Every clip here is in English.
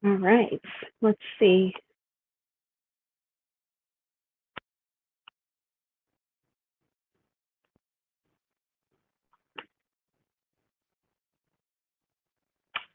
All right, let's see.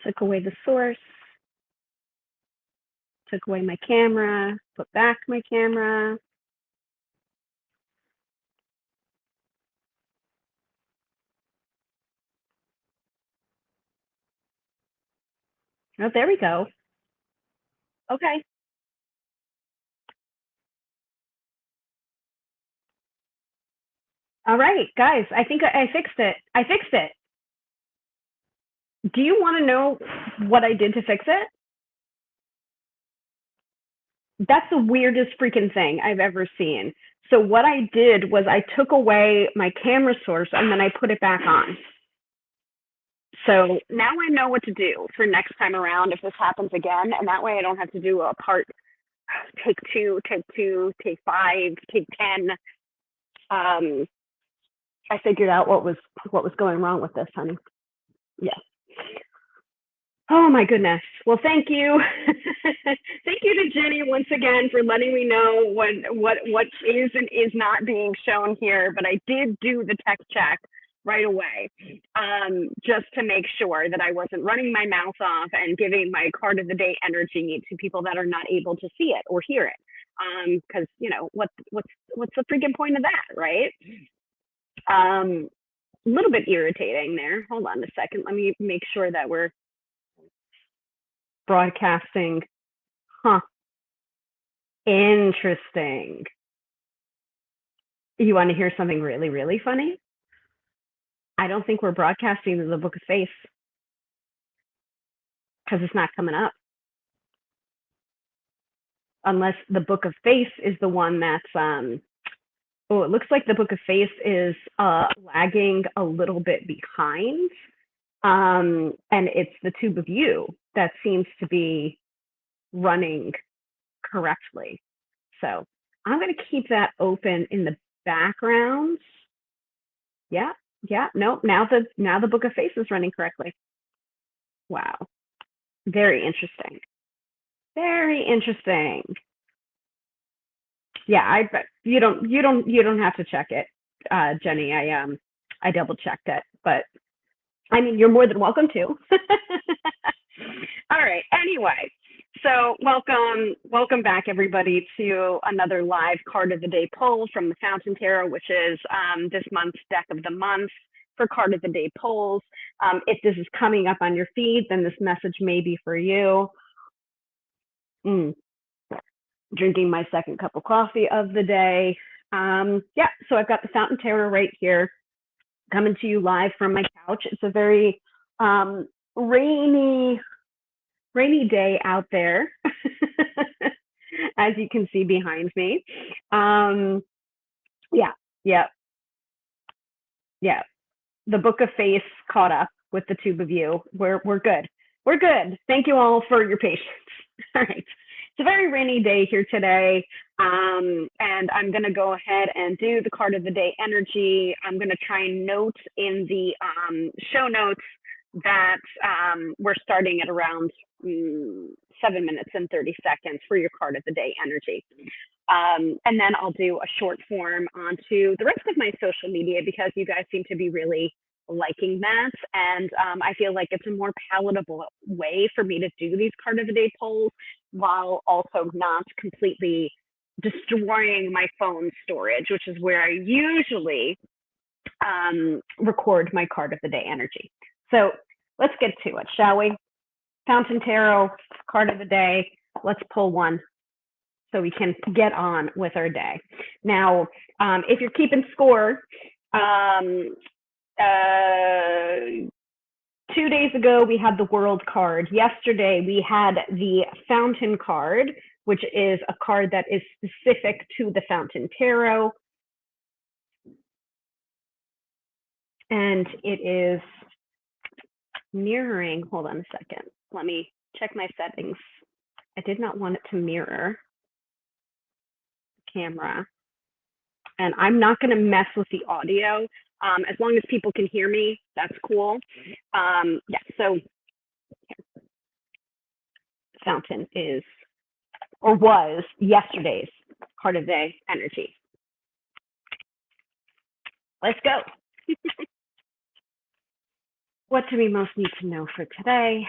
Took away the source, took away my camera, put back my camera. Oh, there we go. Okay. All right, guys, I think I fixed it. I fixed it. Do you want to know what I did to fix it? That's the weirdest freaking thing I've ever seen. So what I did was I took away my camera source and then I put it back on. So now I know what to do for next time around if this happens again, and that way I don't have to do a part take two, take five, take 10. I figured out what was going wrong with this, honey. Yeah. Oh my goodness. Well, thank you. Thank you to Jenny once again for letting me know what is and is not being shown here. But I did do the text check right away, just to make sure that I wasn't running my mouth off and giving my card of the day energy to people that are not able to see it or hear it. Because what's the freaking point of that, right? A little bit irritating there. Hold on a second. Let me make sure that we're broadcasting. Huh. Interesting. You want to hear something really, really funny? I don't think we're broadcasting to the Book of Face because it's not coming up. Unless the Book of Face is the one that's oh, it looks like the Book of Face is lagging a little bit behind. And it's the Tube of You that seems to be running correctly. So I'm going to keep that open in the background. Yeah, yeah. No, now the Book of Face is running correctly. Wow, very interesting. Very interesting. Yeah, I bet you don't have to check it, Jenny. I double checked it, but I mean you're more than welcome to. All right. Anyway, so welcome back everybody to another live card of the day poll from the Fountain Tarot, which is this month's deck of the month for card of the day polls. If this is coming up on your feed, then this message may be for you. Drinking my second cup of coffee of the day. Yeah, so I've got the Fountain Tarot right here, coming to you live from my couch. It's a very rainy day out there, as you can see behind me. Yeah, yeah, yeah. The Book of Face caught up with the Tube of You. We're good. We're good. Thank you all for your patience. All right. It's a very rainy day here today. And I'm going to go ahead and do the card of the day energy. I'm going to try and note in the show notes that we're starting at around 7 minutes and 30 seconds for your card of the day energy. And then I'll do a short form onto the rest of my social media because you guys seem to be really liking that. And I feel like it's a more palatable way for me to do these card of the day polls while also not completely destroying my phone storage, which is where I usually record my card of the day energy. So let's get to it, shall we? Fountain Tarot, card of the day. Let's pull one so we can get on with our day. Now, if you're keeping score, 2 days ago, we had the World card. Yesterday, we had the Fountain card, which is a card that is specific to the Fountain Tarot. And it is mirroring. Hold on a second. Let me check my settings. I did not want it to mirror the camera. And I'm not going to mess with the audio. As long as people can hear me, that's cool. Yeah, so fountain is or was yesterday's card of the day energy. Let's go. What do we most need to know for today?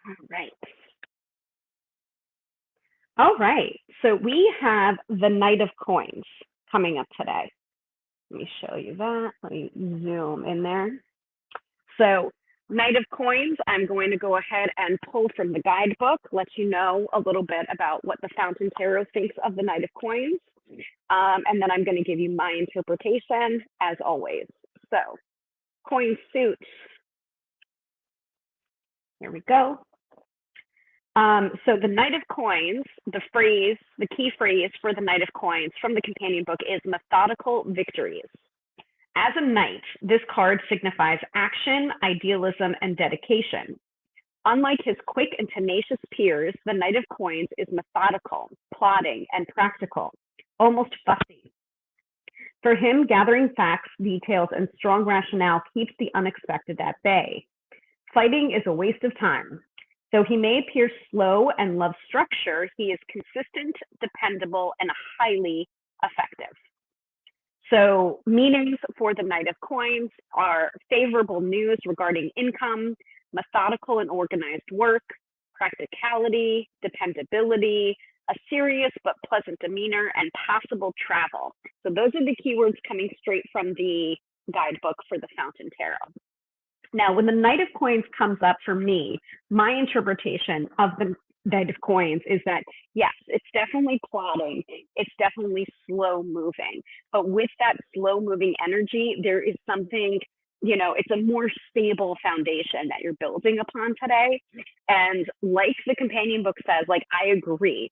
All right. All right. So we have the Knight of Coins coming up today. Let me show you that. Let me zoom in there. So Knight of Coins, I'm going to go ahead and pull from the guidebook, let you know a little bit about what the Fountain Tarot thinks of the Knight of Coins. And then I'm going to give you my interpretation as always. So coin suit. Here we go. So the Knight of Coins, the key phrase for the Knight of Coins from the companion book is methodical victories. As a knight, this card signifies action, idealism, and dedication. Unlike his quick and tenacious peers, the Knight of Coins is methodical, plodding, and practical, almost fussy. For him, gathering facts, details, and strong rationale keeps the unexpected at bay. Fighting is a waste of time. Though he may appear slow and love structure, he is consistent, dependable, and highly effective. So meanings for the Knight of Coins are favorable news regarding income, methodical and organized work, practicality, dependability, a serious but pleasant demeanor, and possible travel. So those are the keywords coming straight from the guidebook for the Fountain Tarot. Now, when the Knight of Coins comes up for me, my interpretation of the Knight of Coins is that, yes, it's definitely plodding. It's definitely slow moving. But with that slow moving energy, there is something, it's a more stable foundation that you're building upon today. And like the companion book says, I agree.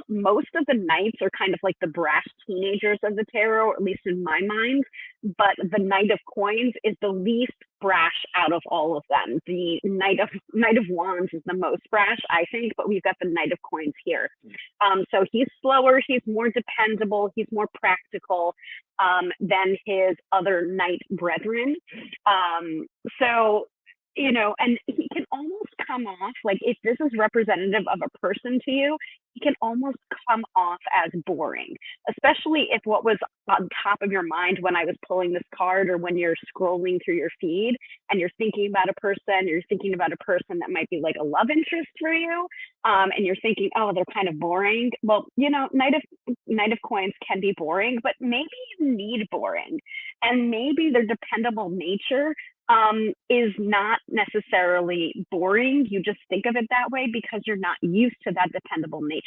Most of the knights are kind of like the brash teenagers of the tarot, or at least in my mind. But the Knight of Coins is the least brash out of all of them. The Knight of Wands is the most brash, I think, but we've got the Knight of Coins here. So he's slower, he's more dependable, he's more practical than his other knight brethren. And he can almost come off, if this is representative of a person to you, he can almost come off as boring, especially if what was on top of your mind when I was pulling this card, or when you're scrolling through your feed and you're thinking about a person that might be like a love interest for you, and you're thinking, oh, they're kind of boring. Well, Knight of Coins can be boring, but maybe you need boring, and maybe their dependable nature is not necessarily boring. You just think of it that way because you're not used to that dependable nature.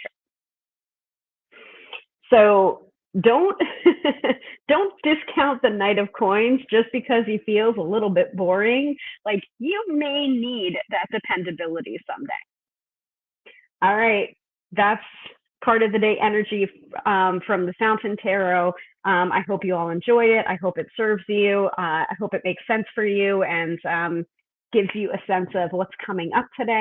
So don't discount the Knight of Coins just because he feels a little bit boring. You may need that dependability someday. All right, that's card of the day energy from the Fountain Tarot. I hope you all enjoy it. I hope it serves you. I hope it makes sense for you and gives you a sense of what's coming up today.